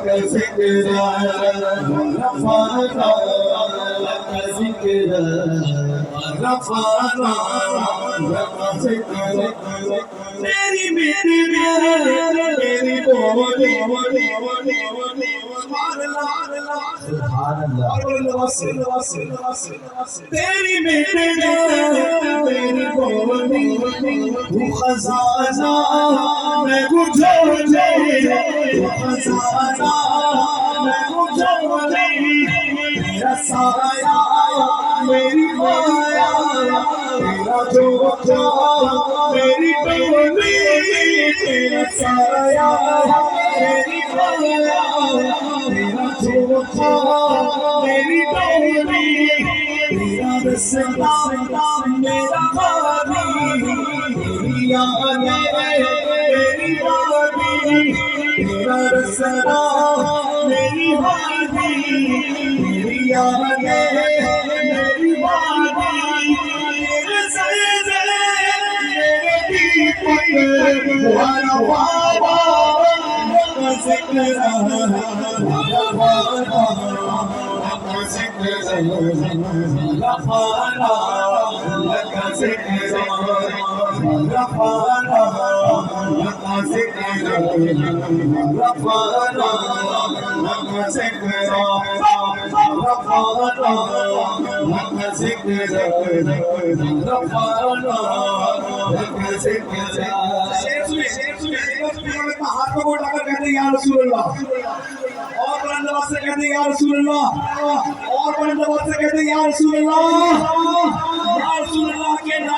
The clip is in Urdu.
لك ذكرا ورفعنا لك ذكرا ورفعنا لك ذكرا تیری میری تیری بولی سبحان اللہ تیری میری تیری بولی تو خزانہ میں گجھولے تو خزانہ میں گجھولے تیرا سایہ میری مایا تیرا جھوٹا میری ڈولی تیرا سایہ میری مایا تیرا جھوٹا میری ڈولی تیرا رسنا میرا غازی تیری آنے میری وادی تیرا رسنا میری وادی تیری آنے میری وادی تیرے سجدے میرے دیپک والا بابا کا ذکر والا بابا کا ذکر رفعنا لك ذكرا رفعنا لك ذكرا رفعنا لك ذكرا رفعنا لك ذكرا رفعنا لك ذكرا ہاتھ کو اٹھا کر کہتے ہیں یا رسول اللہ اور بلند آواز سے کہتے ہیں یا رسول اللہ اور بلند آواز سے کہتے ہیں یا رسول اللہ کے نام